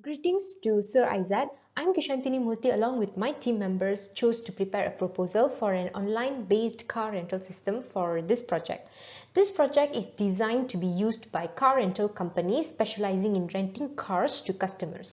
Greetings to Sir Isaac. I'm Kishantine Murthy along with my team members chose to prepare a proposal for an online-based car rental system for this project. This project is designed to be used by car rental companies specializing in renting cars to customers.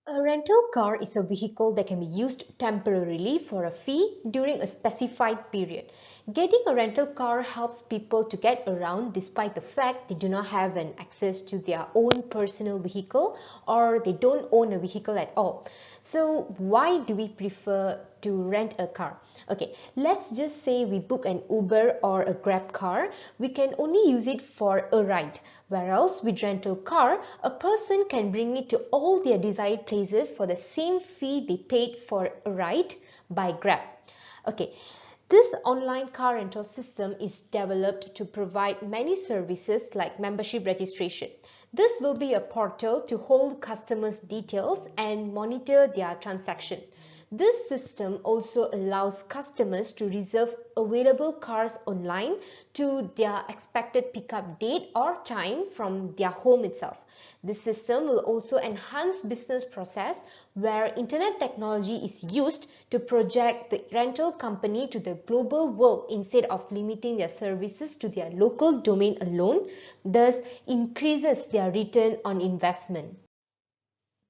A rental car is a vehicle that can be used temporarily for a fee during a specified period. Getting a rental car helps people to get around despite the fact they do not have an access to their own personal vehicle or they don't own a vehicle at all. So why do we prefer to rent a car? Okay, let's just say we book an Uber or a Grab car. We can only use it for a ride. Whereas with rental car, a person can bring it to all their desired places for the same fee they paid for a ride by Grab. Okay, this online car rental system is developed to provide many services like membership registration. This will be a portal to hold customers' details and monitor their transaction. This system also allows customers to reserve available cars online to their expected pickup date or time from their home itself. This system will also enhance business process where internet technology is used to project the rental company to the global world instead of limiting their services to their local domain alone, thus increases their return on investment.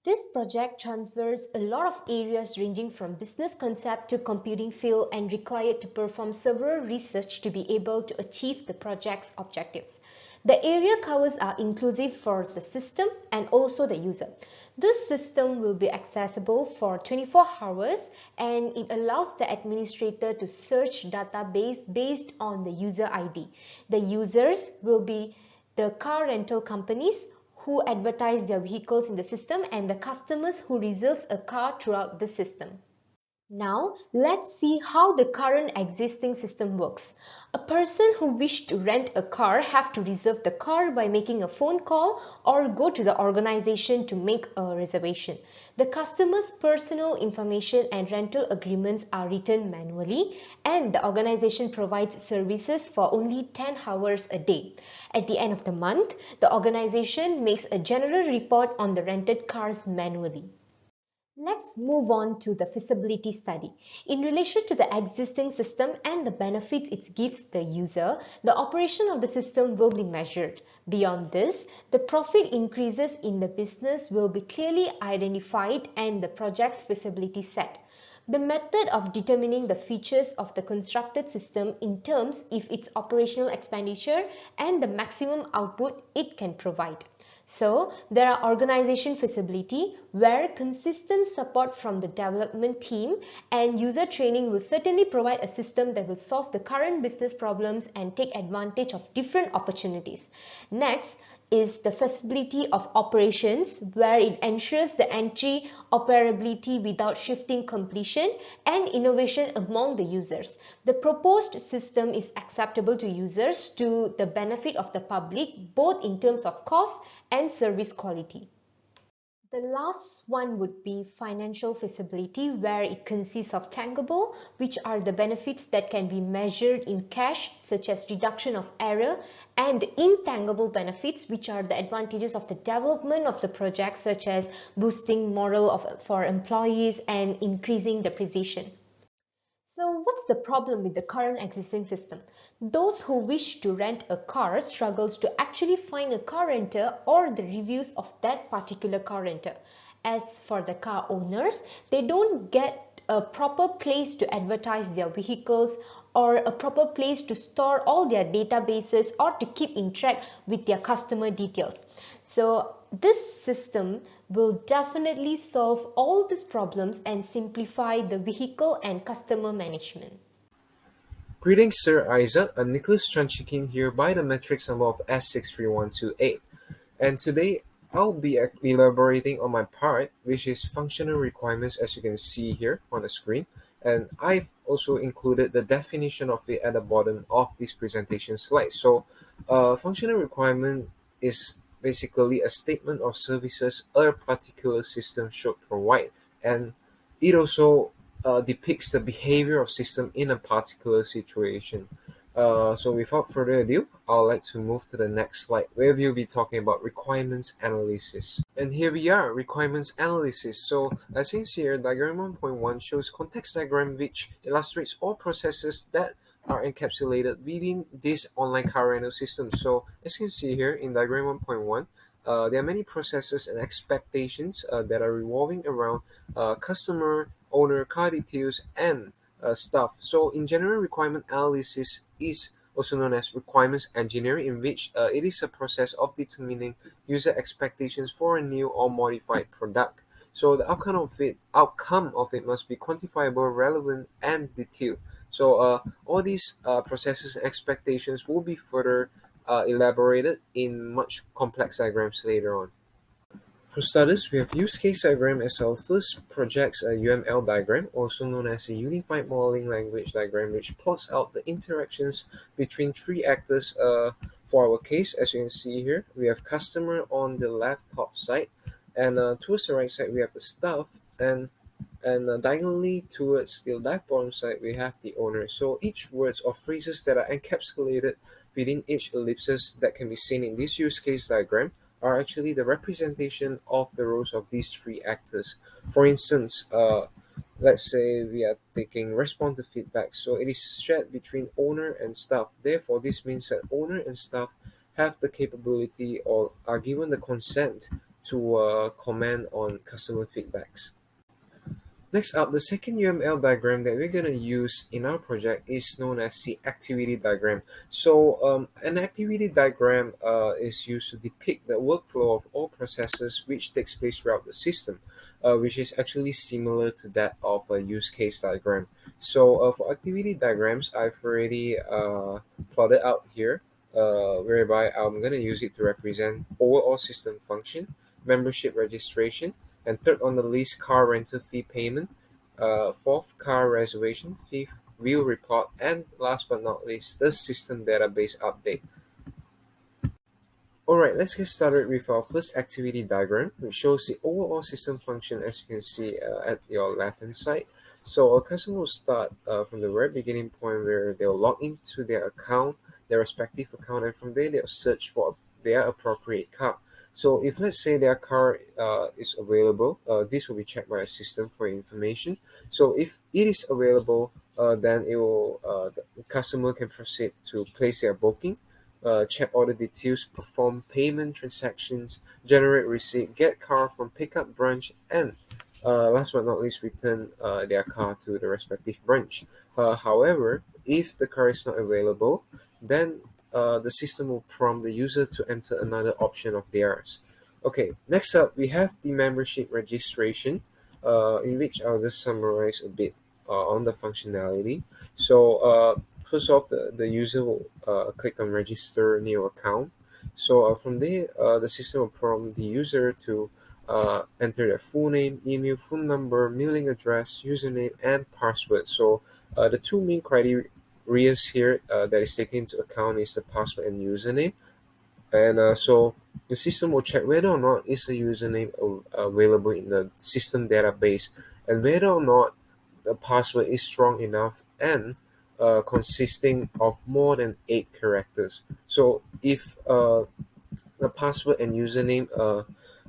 This project transfers a lot of areas ranging from business concept to computing field and required to perform several research to be able to achieve the project's objectives. The area covers are inclusive for the system and also the user. This system will be accessible for 24 hours and it allows the administrator to search database based on the user ID. The users will be the car rental companies who advertise their vehicles in the system and the customers who reserves a car throughout the system. Now, let's see how the current existing system works. A person who wishes to rent a car have to reserve the car by making a phone call or go to the organization to make a reservation. The customer's personal information and rental agreements are written manually and the organization provides services for only 10 hours a day. At the end of the month, the organization makes a general report on the rented cars manually. Let's move on to the feasibility study. In relation to the existing system and the benefits it gives the user, the operation of the system will be measured. Beyond this, the profit increases in the business will be clearly identified and the project's feasibility set. The method of determining the features of the constructed system in terms of its operational expenditure and the maximum output it can provide. So, there are organization feasibility where consistent support from the development team and user training will certainly provide a system that will solve the current business problems and take advantage of different opportunities. Next is the feasibility of operations where it ensures the entry operability without shifting completion and innovation among the users. The proposed system is acceptable to users to the benefit of the public both in terms of cost and service quality. The last one would be financial feasibility where it consists of tangible, which are the benefits that can be measured in cash such as reduction of error, and intangible benefits which are the advantages of the development of the project such as boosting morale for employees and increasing the precision. So what's the problem with the current existing system? Those who wish to rent a car struggles to actually find a car renter or the reviews of that particular car renter. As for the car owners, they don't get a proper place to advertise their vehicles or a proper place to store all their databases or to keep in track with their customer details. So this system will definitely solve all these problems and simplify the vehicle and customer management. Greetings, Sir Isaac. I'm Nicholas Chanchikin here by the metrics number of S63128. And today I'll be elaborating on my part, which is functional requirements, as you can see here on the screen. And I've also included the definition of it at the bottom of this presentation slide. So, functional requirement is basically a statement of services a particular system should provide, and it also depicts the behavior of system in a particular situation. So without further ado, I'd like to move to the next slide where we'll be talking about requirements analysis. And here we are, requirements analysis. So as you can see here, diagram 1.1 shows context diagram which illustrates all processes that are encapsulated within this online car rental system. So as you can see here in diagram 1.1, there are many processes and expectations that are revolving around customer, owner, car details, and stuff. So, in general, requirement analysis is also known as requirements engineering, in which it is a process of determining user expectations for a new or modified product. So, the outcome of it must be quantifiable, relevant, and detailed. So, all these processes and expectations will be further elaborated in much complex diagrams later on. For starters, we have use case diagram as our first project's a UML diagram, also known as a Unified Modeling Language diagram, which plots out the interactions between three actors. For our case, as you can see here, we have customer on the left top side, and towards the right side we have the staff, and diagonally towards the left bottom side we have the owner. So each words or phrases that are encapsulated within each ellipsis that can be seen in this use case diagram are actually the representation of the roles of these three actors. For instance, let's say we are taking respond to feedback. So it is shared between owner and staff. Therefore, this means that owner and staff have the capability or are given the consent to comment on customer feedbacks. Next up, the second UML diagram that we're going to use in our project is known as the activity diagram. So an activity diagram is used to depict the workflow of all processes which takes place throughout the system, which is actually similar to that of a use case diagram. So for activity diagrams, I've already plotted out here, whereby I'm going to use it to represent overall system function, membership registration, and third on the list, car rental fee payment, fourth, car reservation, fifth, wheel report, and last but not least, the system database update. Alright, let's get started with our first activity diagram, which shows the overall system function as you can see at your left hand side. So a customer will start from the very beginning point where they'll log into their account, their respective account, and from there they'll search for their appropriate car. So if let's say their car is available, this will be checked by a system for information. So if it is available, then the customer can proceed to place their booking, check order details, perform payment transactions, generate receipt, get car from pickup branch, and last but not least, return their car to the respective branch. However, if the car is not available, then the system will prompt the user to enter another option of theirs. Okay, next up, we have the membership registration, in which I'll just summarize a bit on the functionality. So, first off, the user will click on register a new account. So, from there, the system will prompt the user to enter their full name, email, phone number, mailing address, username, and password. So, the two main criteria here that is taken into account is the password and username. And so the system will check whether or not is the username available in the system database, and whether or not the password is strong enough and consisting of more than 8 characters. So if the password and username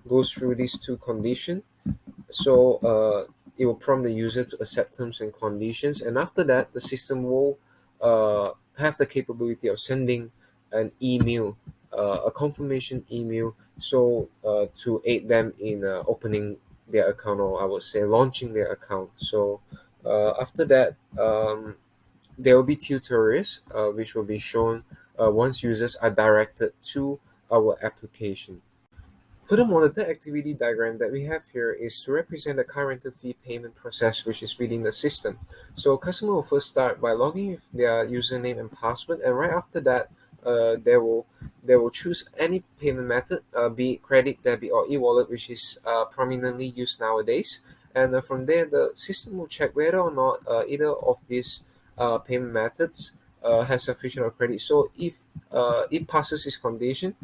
goes through these two conditions, so it will prompt the user to accept terms and conditions, and after that the system will have the capability of sending an email, a confirmation email, so to aid them in opening their account, or I would say launching their account. So after that, there will be tutorials which will be shown once users are directed to our application. Furthermore, the third activity diagram that we have here is to represent the car rental fee payment process which is within the system. So customer will first start by logging with their username and password, and right after that, they will choose any payment method, be it credit, debit, or e-wallet, which is prominently used nowadays. And from there, the system will check whether or not either of these payment methods has sufficient of credit. So if it passes this condition,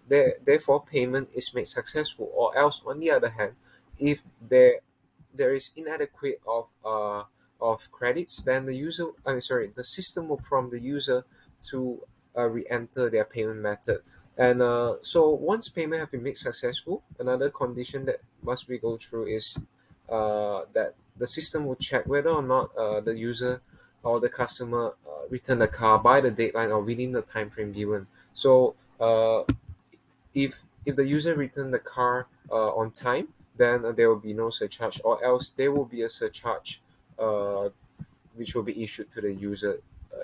therefore payment is made successful, or else on the other hand, if there is inadequate of credits, then the system will prompt the user to re-enter their payment method. And so once payment have been made successful, another condition that must be go through is that the system will check whether or not the user or the customer return the car by the deadline or within the time frame given. So if the user return the car on time, then there will be no surcharge, or else there will be a surcharge uh, which will be issued to the user,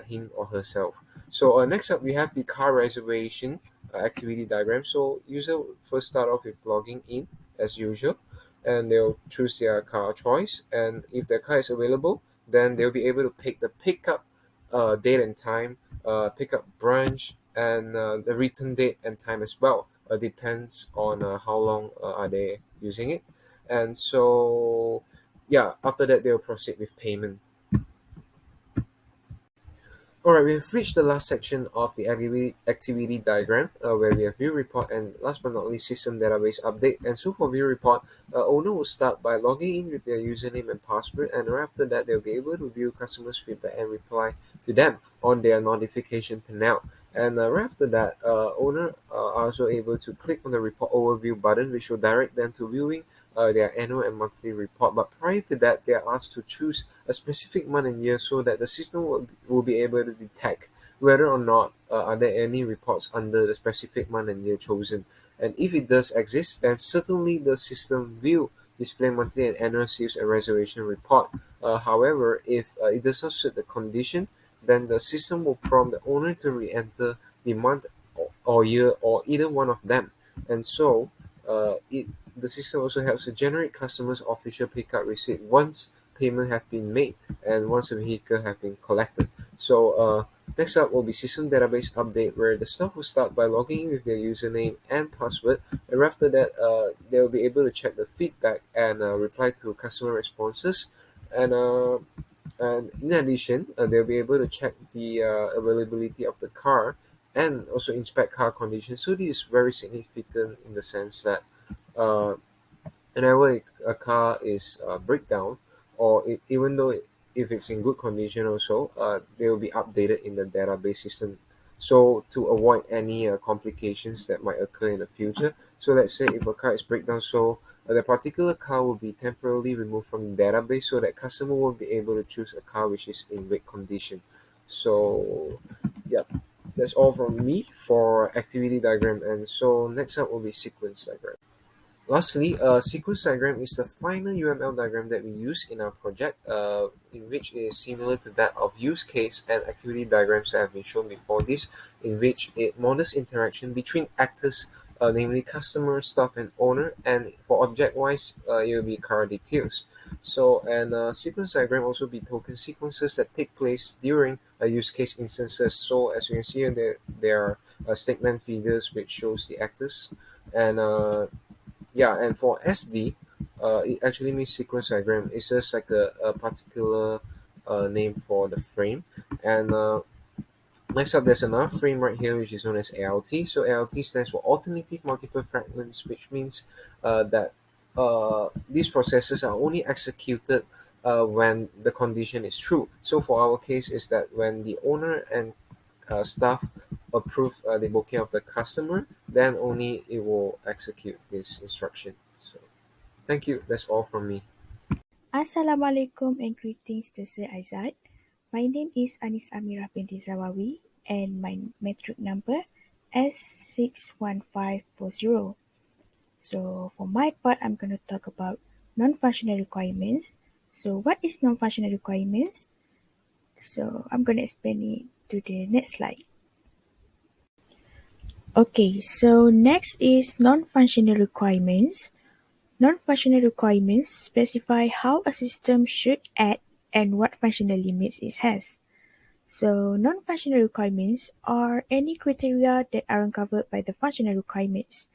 him or herself. So next up, we have the car reservation activity diagram. So user will first start off with logging in as usual, and they'll choose their car choice. And if their car is available, then they'll be able to pick the pickup date and time, pickup branch, and the return date and time as well. Depends on how long are they using it. And so, yeah, after that, they'll proceed with payment. Alright, we have reached the last section of the activity diagram, where we have view report and last but not least system database update. And so for view report, owner will start by logging in with their username and password, and right after that they'll be able to view customers' feedback and reply to them on their notification panel. And right after that, owner are also able to click on the report overview button, which will direct them to viewing their annual and monthly report. But prior to that, they are asked to choose a specific month and year so that the system will be able to detect whether or not are there any reports under the specific month and year chosen. And if it does exist, then certainly the system will display monthly and annual sales and reservation report. However, if it does not suit the condition, then the system will prompt the owner to re-enter the month or year or either one of them. And so the system also helps to generate customers' official pickup receipt once payment have been made and once the vehicle have been collected. So next up will be system database update, where the staff will start by logging in with their username and password, and after that they will be able to check the feedback and reply to customer responses. And uh, and in addition, they'll be able to check the availability of the car and also inspect car condition. So this is very significant in the sense that uh, whenever a car is breakdown, or even though if it's in good condition also, they will be updated in the database system, so to avoid any complications that might occur in the future. So let's say if a car is breakdown, so the particular car will be temporarily removed from the database so that customer will be able to choose a car which is in great condition. So yeah, that's all from me for activity diagram. And so next up will be sequence diagram. Lastly, a sequence diagram is the final UML diagram that we use in our project, in which it is similar to that of use case and activity diagrams that have been shown before this, in which it models interaction between actors, namely customer, staff, and owner, and for object-wise, it will be car details. So, and sequence diagram also be token sequences that take place during use case instances. So, as you can see here, there are statement feeders which shows the actors, and yeah, and for SD, it actually means sequence diagram. It's just like a particular name for the frame. And next up, there's another frame right here, which is known as ALT. So ALT stands for alternative multiple fragments, which means that these processes are only executed when the condition is true. So for our case, is that when the owner and staff approve the booking of the customer, then only it will execute this instruction. So thank you. That's all from me. Assalamualaikum and greetings to Sir Aizat. My name is Amirah Binti Zawawi and my metric number S61540. So for my part, I'm going to talk about non-functional requirements. So what is non-functional requirements? So I'm going to explain it to the next slide. Okay, so next is non-functional requirements. Non-functional requirements specify how a system should act and what functional limits it has. So non-functional requirements are any criteria that aren't covered by the functional requirements,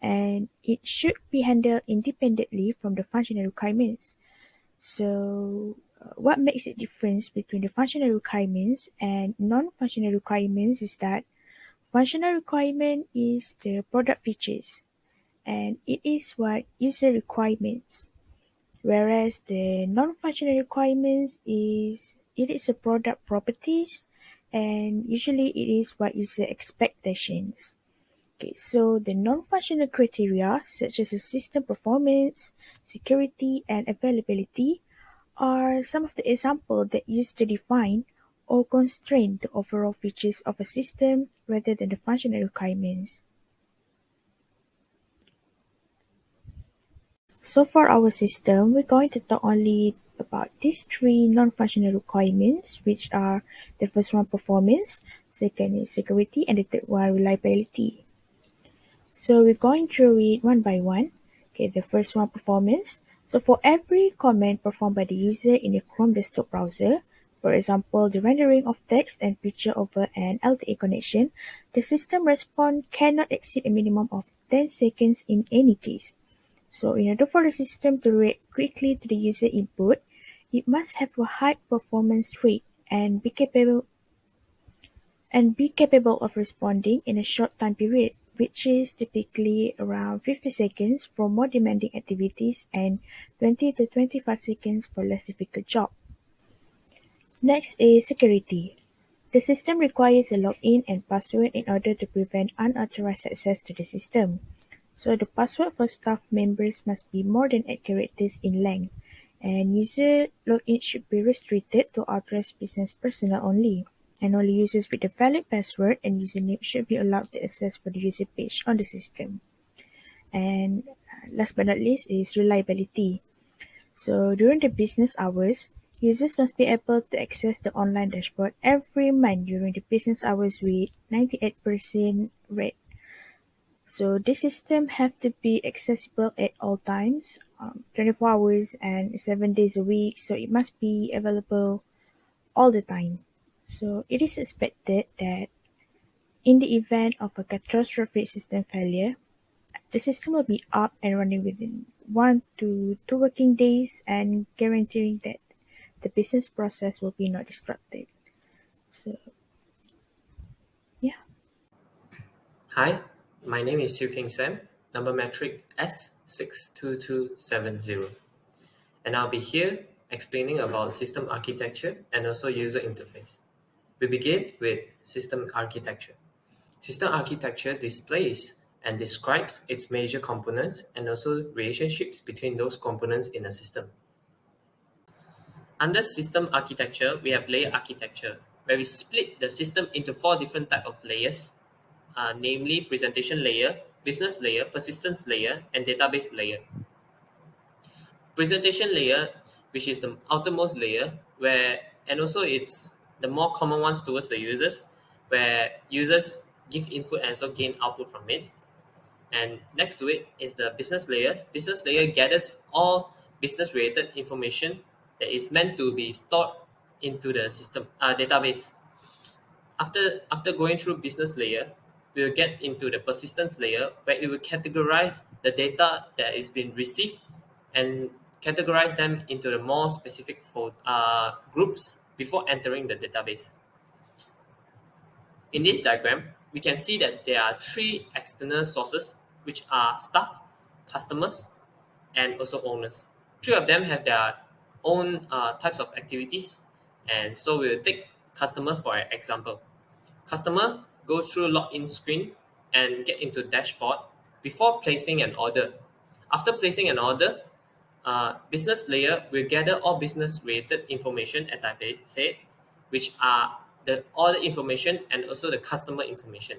and it should be handled independently from the functional requirements. So what makes it difference between the functional requirements and non-functional requirements is that functional requirement is the product features and it is what user requirements. Whereas the non-functional requirements it is a product properties, and usually it is what user expectations. Okay, so the non-functional criteria such as the system performance, security, and availability are some of the examples that used to define or constrain the overall features of a system rather than the functional requirements. So for our system, we're going to talk only about these three non-functional requirements, which are the first one performance, second is security, and the third one reliability. So we're going through it one by one. Okay, the first one performance. So for every command performed by the user in a Chrome desktop browser, for example, the rendering of text and picture over an LTE connection, the system response cannot exceed a minimum of 10 seconds in any case. So in order for the system to react quickly to the user input, it must have a high performance rate and be capable of responding in a short time period, which is typically around 50 seconds for more demanding activities and 20 to 25 seconds for less difficult jobs. Next is security. The system requires a login and password in order to prevent unauthorized access to the system. So the password for staff members must be more than 8 characters in length, and user login should be restricted to authorized business personnel only, and only users with a valid password and username should be allowed to access for the user page on the system. And last but not least is reliability. So during the business hours, users must be able to access the online dashboard every month during the business hours with 98% rate. So this system have to be accessible at all times, 24 hours and 7 days a week. So it must be available all the time. So it is expected that in the event of a catastrophic system failure, the system will be up and running within 1 to 2 working days and guaranteeing that the business process will be not disrupted. So yeah. Hi, my name is Siu Sam, number metric S62270, and I'll be here explaining about system architecture and also user interface. We begin with system architecture. System architecture displays and describes its major components and also relationships between those components in a system. Under system architecture, we have layer architecture, where we split the system into 4 different types of layers, namely presentation layer, business layer, persistence layer, and database layer. Presentation layer, which is the outermost layer, and also it's the more common ones towards the users, where users give input and also gain output from it. And next to it is the business layer. Business layer gathers all business related information that is meant to be stored into the system database. After going through business layer, we will get into the persistence layer, where it will categorize the data that is being received and categorize them into the more specific groups before entering the database. In this diagram, we can see that there are 3 external sources, which are staff, customers, and also owners. 3 of them have their own types of activities, and so we'll take customer for an example. Customer go through login screen and get into dashboard before placing an order. After placing an order, business layer will gather all business related information, as I've said, which are the order information and also the customer information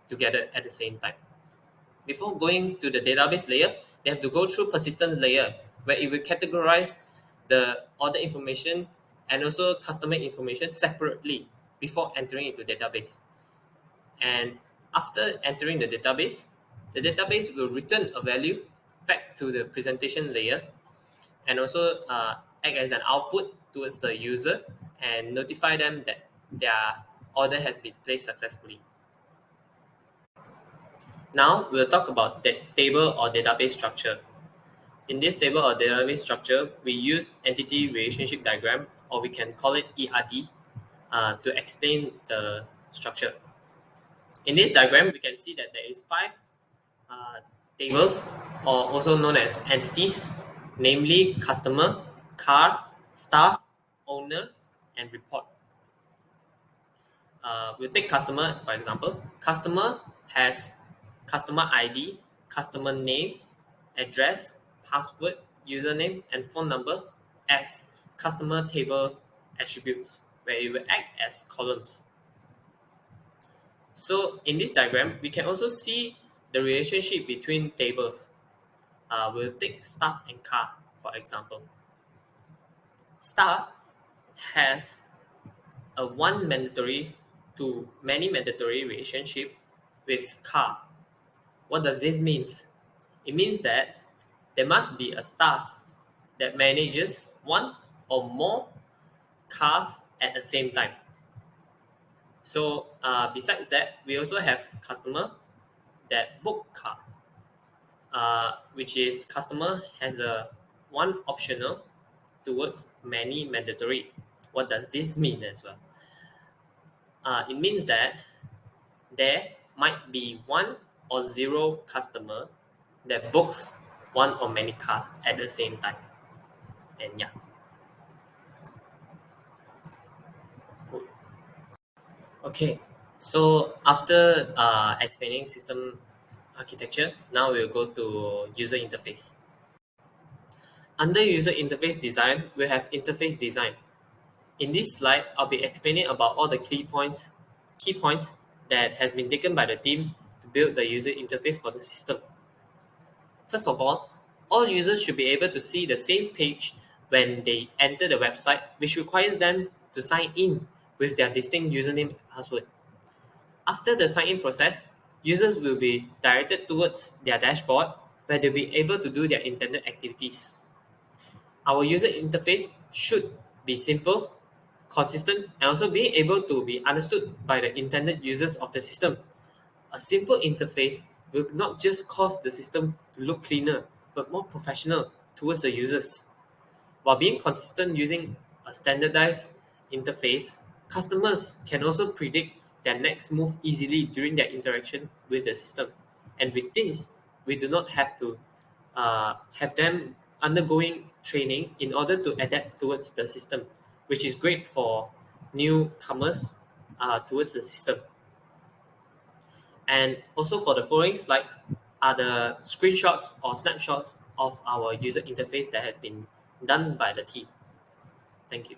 together at the same time. Before going to the database layer, they have to go through persistence layer, where it will categorize the order information and also customer information separately before entering into database. And after entering the database will return a value back to the presentation layer, and also act as an output towards the user and notify them that their order has been placed successfully. Now we'll talk about the table or database structure. In this table or database structure, we use entity relationship diagram, or we can call it ERD, to explain the structure. In this diagram, we can see that there is 5 tables, or also known as entities, namely customer, car, staff, owner, and report. We'll take customer for example. Customer has customer ID, customer name, address, password, username, and phone number as customer table attributes, where it will act as columns. So in this diagram, we can also see the relationship between tables. We'll take staff and car, for example. Staff has a one mandatory to many mandatory relationship with car. What does this mean? It means that there must be a staff that manages one or more cars at the same time. So besides that, we also have customer that book cars, which is customer has a one optional towards many mandatory. What does this mean as well? It means that there might be one or zero customer that books one or many cars at the same time. And yeah. Okay, so after explaining system architecture, now we'll go to user interface. Under user interface design, we have interface design. In this slide, I'll be explaining about all the key points that has been taken by the team to build the user interface for the system. First of all users should be able to see the same page when they enter the website, which requires them to sign in with their distinct username and password. After the sign-in process, users will be directed towards their dashboard where they'll be able to do their intended activities. Our user interface should be simple, consistent, and also being able to be understood by the intended users of the system. A simple interface will not just cause the system to look cleaner, but more professional towards the users. While being consistent using a standardized interface, customers can also predict their next move easily during their interaction with the system. And with this, we do not have to have them undergoing training in order to adapt towards the system, which is great for newcomers towards the system. And also for the following slides are the screenshots or snapshots of our user interface that has been done by the team. Thank you.